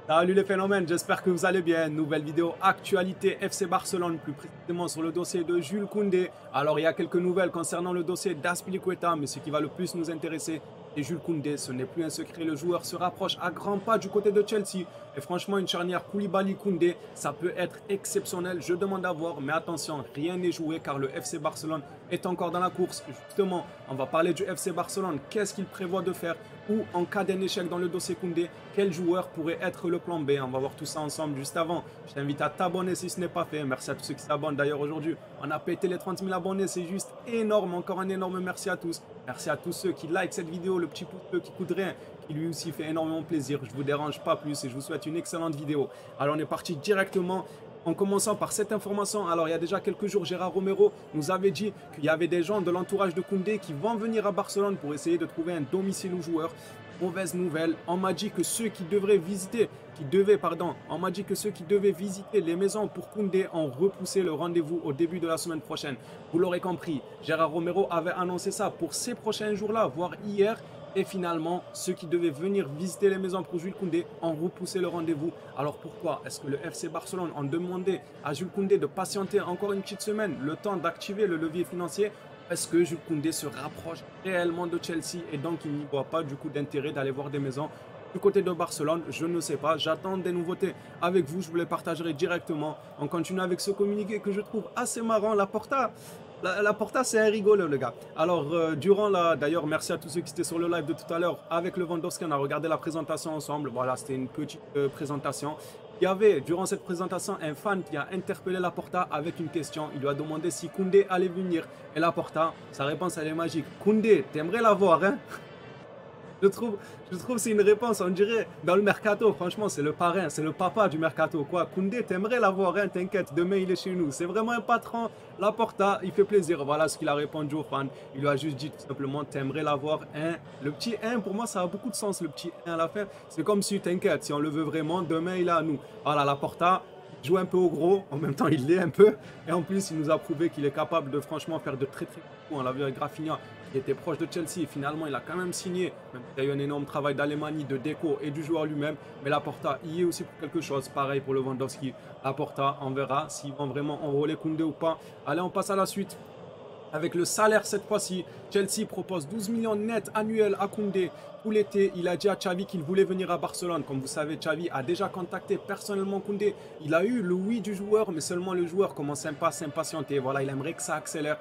Salut les phénomènes, j'espère que vous allez bien. Nouvelle vidéo actualité FC Barcelone, plus précisément sur le dossier de Jules Koundé. Alors il y a quelques nouvelles concernant le dossier d'Azpilicueta, mais ce qui va le plus nous intéresser, c'est Jules Koundé. Ce n'est plus un secret, le joueur se rapproche à grands pas du côté de Chelsea. Et franchement, une charnière Koulibaly-Koundé, ça peut être exceptionnel. Je demande à voir, mais attention, rien n'est joué car le FC Barcelone est encore dans la course. Justement, on va parler du FC Barcelone. Qu'est-ce qu'il prévoit de faire? Ou en cas d'un échec dans le dossier Koundé, quel joueur pourrait être le plan B? On va voir tout ça ensemble juste avant. Je t'invite à t'abonner si ce n'est pas fait. Merci à tous ceux qui s'abonnent. D'ailleurs, aujourd'hui, on a pété les 30 000 abonnés. C'est juste énorme. Encore un énorme merci à tous. Merci à tous ceux qui like cette vidéo, le petit pouce bleu qui coûte rien, qui lui aussi fait énormément plaisir. Je ne vous dérange pas plus et je vous souhaite une excellente vidéo. Alors, on est parti directement en commençant par cette information. Alors, il y a déjà quelques jours, Gérard Romero nous avait dit qu'il y avait des gens de l'entourage de Koundé qui vont venir à Barcelone pour essayer de trouver un domicile au joueur. Mauvaise nouvelle, on m'a dit que ceux qui devaient visiter les maisons pour Koundé ont repoussé le rendez-vous au début de la semaine prochaine. Vous l'aurez compris, Gérard Romero avait annoncé ça pour ces prochains jours-là, voire hier. Et finalement, ceux qui devaient venir visiter les maisons pour Jules Koundé ont repoussé le rendez-vous. Alors pourquoi? Est-ce que le FC Barcelone a demandé à Jules Koundé de patienter encore une petite semaine, le temps d'activer le levier financier? Est-ce que Jules Koundé se rapproche réellement de Chelsea et donc il n'y voit pas du coup d'intérêt d'aller voir des maisons du côté de Barcelone? Je ne sais pas, j'attends des nouveautés avec vous, je vous les partagerai directement. On continue avec ce communiqué que je trouve assez marrant, la Porta, c'est un rigolo, le gars. Alors, d'ailleurs, merci à tous ceux qui étaient sur le live de tout à l'heure avec Lewandowski. On a regardé la présentation ensemble. Voilà, c'était une petite présentation. Il y avait, durant cette présentation, un fan qui a interpellé Laporta avec une question. Il lui a demandé si Koundé allait venir. Et Laporta, sa réponse, elle est magique. Koundé, t'aimerais l'avoir, hein? Je trouve que c'est une réponse, on dirait, dans le mercato. Franchement, c'est le parrain, c'est le papa du mercato. Quoi, Koundé, t'aimerais l'avoir, hein? T'inquiète, demain il est chez nous. C'est vraiment un patron. Laporta, il fait plaisir. Voilà ce qu'il a répondu aux fans. Il lui a juste dit tout simplement, t'aimerais l'avoir, hein? Le petit 1, pour moi, ça a beaucoup de sens, le petit 1 à la fin. C'est comme si, t'inquiète, si on le veut vraiment, demain il est à nous. Voilà, Laporta joue un peu au gros, en même temps il l'est un peu, et en plus il nous a prouvé qu'il est capable de franchement faire de très très bons coups. On l'a vu avec Rafinha qui était proche de Chelsea, et finalement il a quand même signé, même s'il y a eu un énorme travail d'Alemany, de déco et du joueur lui-même, mais Laporta y est aussi pour quelque chose. Pareil pour Lewandowski. Laporta, on verra s'ils vont vraiment enrôler Koundé ou pas. Allez, on passe à la suite. Avec le salaire cette fois-ci, Chelsea propose 12 millions net annuels à Koundé. Tout l'été, il a dit à Xavi qu'il voulait venir à Barcelone. Comme vous savez, Xavi a déjà contacté personnellement Koundé. Il a eu le oui du joueur, mais seulement le joueur commence à s'impatienter. Voilà, il aimerait que ça accélère.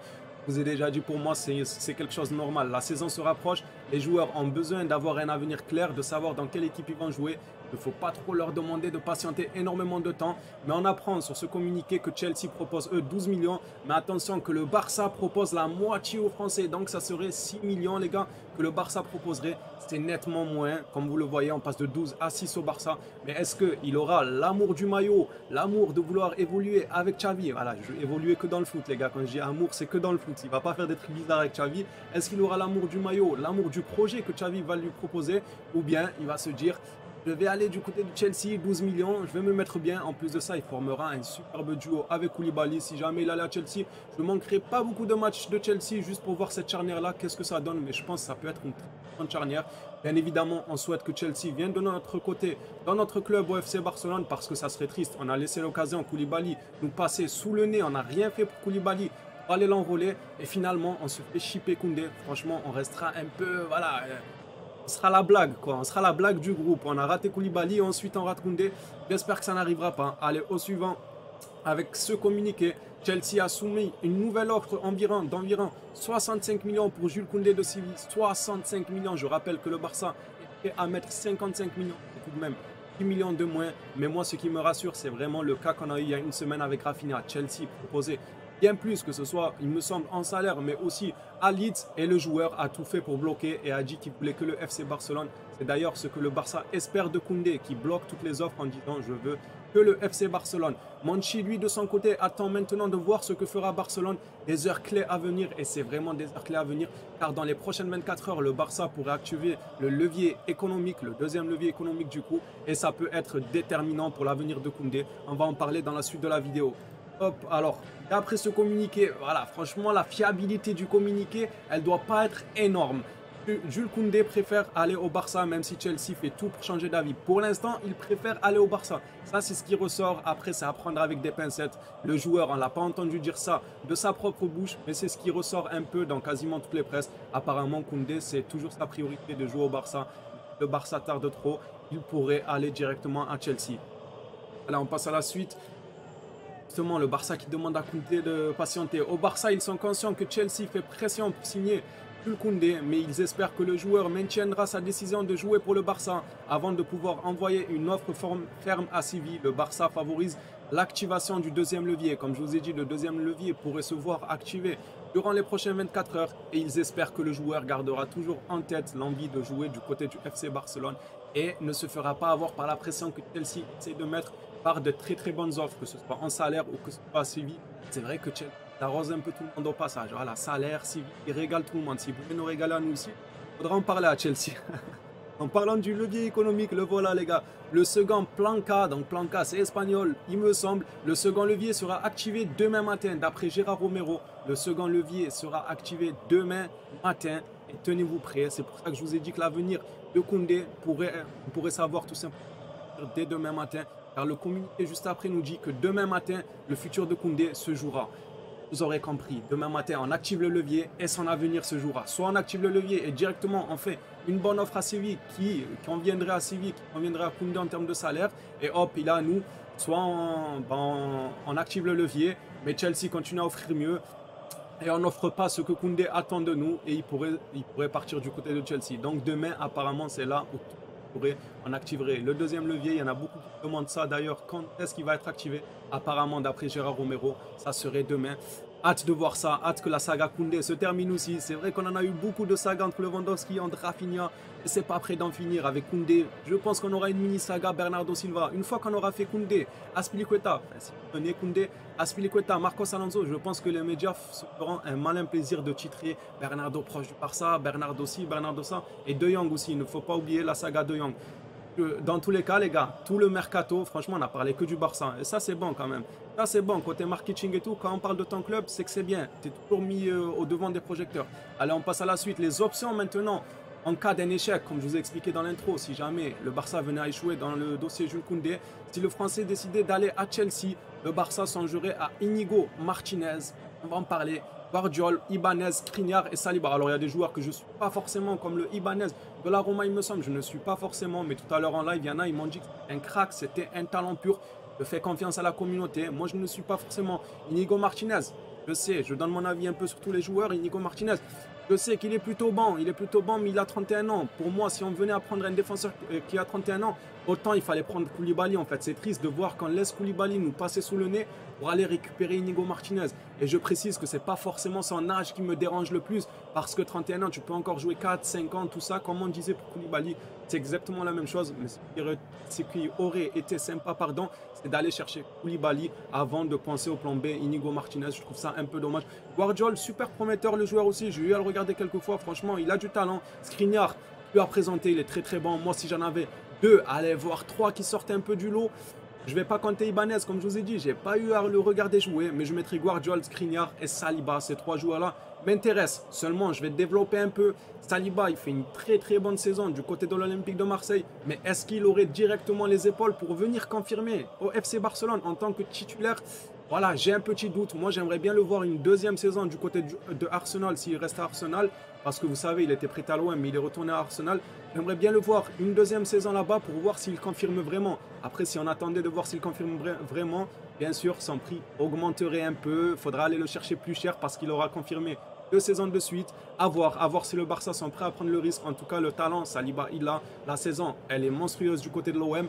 Je vous ai déjà dit, pour moi, c'est quelque chose de normal. La saison se rapproche. Les joueurs ont besoin d'avoir un avenir clair, de savoir dans quelle équipe ils vont jouer. Il ne faut pas trop leur demander de patienter énormément de temps. Mais on apprend sur ce communiqué que Chelsea propose, eux, 12 millions. Mais attention que le Barça propose la moitié aux Français. Donc, ça serait 6 millions, les gars, que le Barça proposerait. C'est nettement moins. Comme vous le voyez, on passe de 12 à 6 au Barça. Mais est-ce qu'il aura l'amour du maillot, l'amour de vouloir évoluer avec Xavi? Voilà, je vais évoluer que dans le foot, les gars. Quand je dis amour, c'est que dans le foot. Il ne va pas faire des trucs bizarres avec Xavi. Est-ce qu'il aura l'amour du maillot, l'amour du projet que Xavi va lui proposer? Ou bien il va se dire, je vais aller du côté de Chelsea, 12 millions, je vais me mettre bien. En plus de ça, il formera un superbe duo avec Koulibaly. Si jamais il allait à Chelsea, je ne manquerai pas beaucoup de matchs de Chelsea juste pour voir cette charnière-là, qu'est-ce que ça donne. Mais je pense que ça peut être une très bonne charnière. Bien évidemment, on souhaite que Chelsea vienne de notre côté, dans notre club au FC Barcelone, parce que ça serait triste. On a laissé l'occasion Koulibaly nous passer sous le nez. On n'a rien fait pour Koulibaly, pour aller l'enrôler. Et finalement, on se fait chipper Koundé. Franchement, on restera un peu, voilà... on sera la blague, quoi. On sera la blague du groupe. On a raté Koulibaly, ensuite on rate Koundé. J'espère que ça n'arrivera pas. Allez, au suivant. Avec ce communiqué, Chelsea a soumis une nouvelle offre d'environ 65 millions pour Jules Koundé de Séville. 65 millions. Je rappelle que le Barça est prêt à mettre 55 millions. Et tout de même, 10 millions de moins. Mais moi, ce qui me rassure, c'est vraiment le cas qu'on a eu il y a une semaine avec Rafinha. Chelsea proposait bien plus, que ce soit, il me semble, en salaire, mais aussi à Leeds. Et le joueur a tout fait pour bloquer et a dit qu'il voulait que le FC Barcelone. C'est d'ailleurs ce que le Barça espère de Koundé, qui bloque toutes les offres en disant je veux que le FC Barcelone. Monchi, lui, de son côté, attend maintenant de voir ce que fera Barcelone. Des heures clés à venir, et c'est vraiment des heures clés à venir, car dans les prochaines 24 heures, le Barça pourrait activer le levier économique, le deuxième levier économique du coup, et ça peut être déterminant pour l'avenir de Koundé. On va en parler dans la suite de la vidéo. Hop, alors, d'après ce communiqué, voilà, franchement, la fiabilité du communiqué, elle ne doit pas être énorme. Jules Koundé préfère aller au Barça, même si Chelsea fait tout pour changer d'avis. Pour l'instant, il préfère aller au Barça. Ça, c'est ce qui ressort. Après, c'est à prendre avec des pincettes. Le joueur, on ne l'a pas entendu dire ça de sa propre bouche, mais c'est ce qui ressort un peu dans quasiment toutes les presses. Apparemment, Koundé, c'est toujours sa priorité de jouer au Barça. Le Barça tarde trop. Il pourrait aller directement à Chelsea. Là, on passe à la suite. Justement, le Barça qui demande à Koundé de patienter. Au Barça, ils sont conscients que Chelsea fait pression pour signer Jules Koundé, mais ils espèrent que le joueur maintiendra sa décision de jouer pour le Barça avant de pouvoir envoyer une offre ferme à Séville. Le Barça favorise l'activation du deuxième levier. Comme je vous ai dit, le deuxième levier pourrait se voir activé durant les prochaines 24 heures et ils espèrent que le joueur gardera toujours en tête l'envie de jouer du côté du FC Barcelone et ne se fera pas avoir par la pression que Chelsea essaie de mettre par de très bonnes offres, que ce soit en salaire ou que ce soit à Séville. C'est vrai que Chelsea arrose un peu tout le monde au passage. Voilà, salaire, Séville, il régale tout le monde. Si vous voulez nous régaler à nous aussi, il faudra en parler à Chelsea. En parlant du levier économique, le voilà les gars. Le second Planca, donc Planca c'est espagnol, il me semble. Le second levier sera activé demain matin, d'après Gérard Romero. Le second levier sera activé demain matin. Et tenez-vous prêts, c'est pour ça que je vous ai dit que l'avenir de Koundé pourrait savoir tout simplement dès demain matin. Car le communiqué juste après nous dit que demain matin, le futur de Koundé se jouera. Vous aurez compris, demain matin, on active le levier et son avenir se jouera. Soit on active le levier et directement on fait une bonne offre à Séville qui conviendrait à Séville, qui conviendrait à Koundé en termes de salaire. Et hop, il est à nous. Soit on active le levier, mais Chelsea continue à offrir mieux. Et on n'offre pas ce que Koundé attend de nous et il pourrait partir du côté de Chelsea. Donc demain, apparemment, c'est là où on activerait le deuxième levier. Il y en a beaucoup qui demandent ça. D'ailleurs, quand est-ce qu'il va être activé? Apparemment, d'après Gérard Romero, ça serait demain. Hâte de voir ça, hâte que la saga Koundé se termine aussi. C'est vrai qu'on en a eu beaucoup de sagas entre Lewandowski, entre Rafinha, et c'est pas prêt d'en finir avec Koundé. Je pense qu'on aura une mini saga Bernardo Silva. Une fois qu'on aura fait Koundé, Azpilicueta, enfin, si vous prenez Koundé, Azpilicueta, Marcos Alonso, je pense que les médias se feront un malin plaisir de titrer Bernardo proche du Barça, Bernardo ci, Bernardo ça, et De Jong aussi. Il ne faut pas oublier la saga De Jong. Dans tous les cas, les gars, tout le mercato, franchement, on n'a parlé que du Barça. Et ça, c'est bon quand même. Ça, c'est bon. Côté marketing et tout, quand on parle de ton club, c'est que c'est bien. Tu es toujours mis au devant des projecteurs. Allez, on passe à la suite. Les options maintenant, en cas d'un échec, comme je vous ai expliqué dans l'intro, si jamais le Barça venait à échouer dans le dossier Jules Koundé, si le Français décidait d'aller à Chelsea, le Barça songerait à Inigo Martinez. On va en parler. Guardiola, Ibanez, Skriniar et Saliba. Alors il y a des joueurs que je ne suis pas forcément, comme le Ibanez de la Roma il me semble, je ne suis pas forcément, mais tout à l'heure en live, il y en a, ils m'ont dit que c'était un crack, c'était un talent pur. Je fais confiance à la communauté. Moi je ne suis pas forcément Inigo Martinez. Je sais, je donne mon avis un peu sur tous les joueurs. Inigo Martinez, je sais qu'il est plutôt bon, mais il a 31 ans. Pour moi, si on venait à prendre un défenseur qui a 31 ans, autant il fallait prendre Koulibaly en fait. C'est triste de voir qu'on laisse Koulibaly nous passer sous le nez pour aller récupérer Inigo Martinez. Et je précise que ce n'est pas forcément son âge qui me dérange le plus, parce que 31 ans, tu peux encore jouer 4, 5 ans, tout ça, comme on disait pour Koulibaly. C'est exactement la même chose, mais ce qui aurait été sympa, pardon, c'est d'aller chercher Koulibaly avant de penser au plan B, Inigo Martinez. Je trouve ça un peu dommage. Guardiola, super prometteur le joueur aussi, j'ai eu à le regarder quelques fois, franchement, il a du talent. Skriniar, lui a présenté, il est très bon. Moi, si j'en avais 2, allez voir 3 qui sortent un peu du lot. Je ne vais pas compter Ibanez, comme je vous ai dit, je n'ai pas eu à le regarder jouer, mais je mettrai Guardiola, Skriniar et Saliba. Ces 3 joueurs-là m'intéressent. Seulement, je vais développer un peu. Saliba, il fait une très bonne saison du côté de l'Olympique de Marseille. Mais est-ce qu'il aurait directement les épaules pour venir confirmer au FC Barcelone en tant que titulaire? Voilà, j'ai un petit doute. Moi, j'aimerais bien le voir une deuxième saison du côté de Arsenal, s'il reste à Arsenal. Parce que vous savez, il était prêt à l'OM, mais il est retourné à Arsenal. J'aimerais bien le voir une deuxième saison là-bas pour voir s'il confirme vraiment. Après, si on attendait de voir s'il confirme vraiment, bien sûr, son prix augmenterait un peu. Il faudra aller le chercher plus cher parce qu'il aura confirmé 2 saisons de suite. À voir si le Barça sont prêts à prendre le risque. En tout cas, le talent, Saliba, il a. La saison, elle est monstrueuse du côté de l'OM.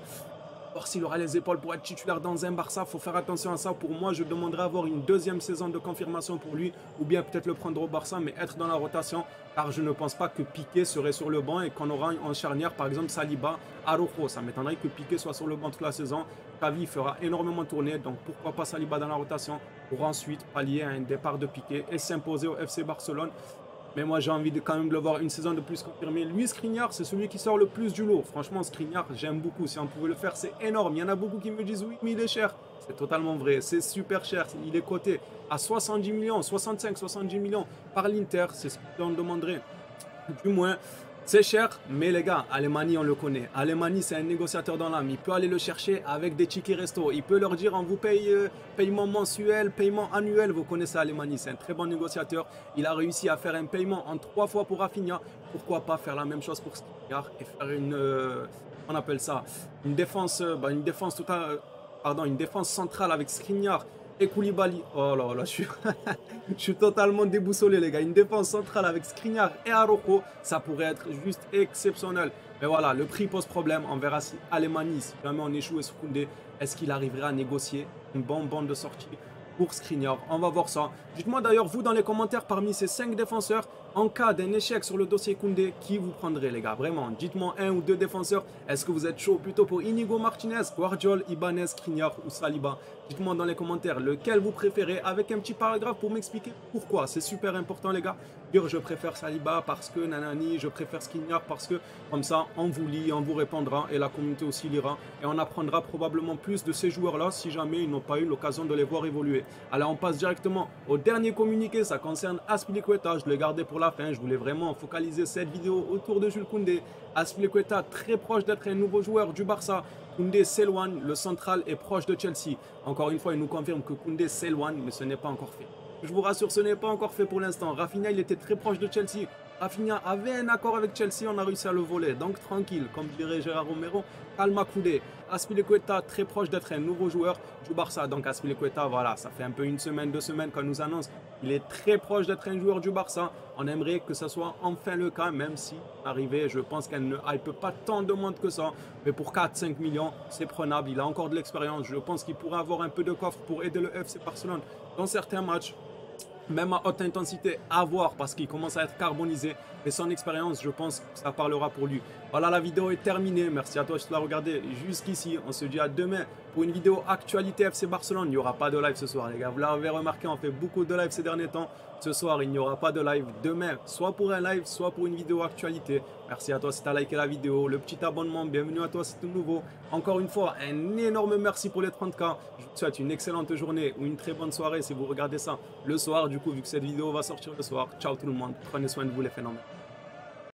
Voir s'il aura les épaules pour être titulaire dans un Barça, il faut faire attention à ça. Pour moi, je demanderais avoir une deuxième saison de confirmation pour lui, ou bien peut-être le prendre au Barça, mais être dans la rotation, car je ne pense pas que Piqué serait sur le banc et qu'on aura en charnière, par exemple, Saliba, Araujo. Ça m'étonnerait que Piqué soit sur le banc toute la saison. Xavi fera énormément tourner, donc pourquoi pas Saliba dans la rotation, pour ensuite pallier à un départ de Piqué et s'imposer au FC Barcelone. Mais moi, j'ai envie de quand même de le voir une saison de plus confirmée. Lui, Skriniar, c'est celui qui sort le plus du lot. Franchement, Skriniar, j'aime beaucoup. Si on pouvait le faire, c'est énorme. Il y en a beaucoup qui me disent oui, mais il est cher. C'est totalement vrai. C'est super cher. Il est coté à 70 millions, 65, 70 millions par l'Inter. C'est ce qu'on demanderait Du moins, c'est cher, mais les gars, Alemani, on le connaît. Alemani, c'est un négociateur dans l'âme. Il peut aller le chercher avec des tickets resto. Il peut leur dire, on vous paye paiement mensuel, paiement annuel. Vous connaissez Alemani, c'est un très bon négociateur. Il a réussi à faire un paiement en 3 fois pour Rafinha. Pourquoi pas faire la même chose pour Skriniar et faire on appelle ça, une défense totale, pardon, une défense centrale avec Skriniar et Koulibaly. Oh là là, je suis totalement déboussolé, les gars. Une défense centrale avec Skriniar et Araujo, ça pourrait être juste exceptionnel. Mais voilà, le prix pose problème. On verra si Alemani, si jamais on échoue et sur Koundé, est-ce qu'il arrivera à négocier une bonne bande de sortie pour Skriniar? On va voir ça. Dites-moi d'ailleurs, vous, dans les commentaires, parmi ces 5 défenseurs, en cas d'un échec sur le dossier Koundé, qui vous prendrez, les gars? Vraiment, dites-moi un ou deux défenseurs. Est-ce que vous êtes chaud plutôt pour Inigo Martinez, Guardiol, Ibanez, Skriniar ou Saliba? Dites-moi dans les commentaires lequel vous préférez avec un petit paragraphe pour m'expliquer pourquoi. C'est super important, les gars. Dire je préfère Saliba parce que nanani, je préfère Skriniar parce que, comme ça, on vous lit, on vous répondra et la communauté aussi lira. Et on apprendra probablement plus de ces joueurs-là si jamais ils n'ont pas eu l'occasion de les voir évoluer. Alors, on passe directement au dernier communiqué. Ça concerne Azpilicueta. Je l'ai gardé pour la fin. Je voulais vraiment focaliser cette vidéo autour de Jules Koundé. Azpilicueta, très proche d'être un nouveau joueur du Barça. Koundé s'éloigne, le central est proche de Chelsea. Encore une fois, il nous confirme que Koundé s'éloigne, mais ce n'est pas encore fait. Je vous rassure, ce n'est pas encore fait pour l'instant. Rafinha, il était très proche de Chelsea. Rafinha avait un accord avec Chelsea, on a réussi à le voler. Donc tranquille, comme dirait Gérard Romero, calma Koundé. Azpilicueta, très proche d'être un nouveau joueur du Barça. Donc Azpilicueta, voilà, ça fait un peu une semaine, 2 semaines qu'on nous annonce. Il est très proche d'être un joueur du Barça. On aimerait que ce soit enfin le cas, même si, arrivé, je pense qu'elle ne hype pas tant de monde que ça. Mais pour 4-5 millions, c'est prenable. Il a encore de l'expérience. Je pense qu'il pourrait avoir un peu de coffre pour aider le FC Barcelone dans certains matchs. Même à haute intensité, à voir parce qu'il commence à être carbonisé. Mais son expérience, je pense que ça parlera pour lui. Voilà, la vidéo est terminée. Merci à toi si tu l'as regardé jusqu'ici. On se dit à demain pour une vidéo actualité FC Barcelone. Il n'y aura pas de live ce soir, les gars. Vous l'avez remarqué, on fait beaucoup de live ces derniers temps. Ce soir, il n'y aura pas de live. Demain, soit pour un live, soit pour une vidéo actualité. Merci à toi si tu as liké la vidéo. Le petit abonnement, bienvenue à toi si tu es nouveau. Encore une fois, un énorme merci pour les 30K. Je vous souhaite une excellente journée ou une très bonne soirée si vous regardez ça le soir. Du coup, vu que cette vidéo va sortir le soir. Ciao tout le monde. Prenez soin de vous les phénomènes.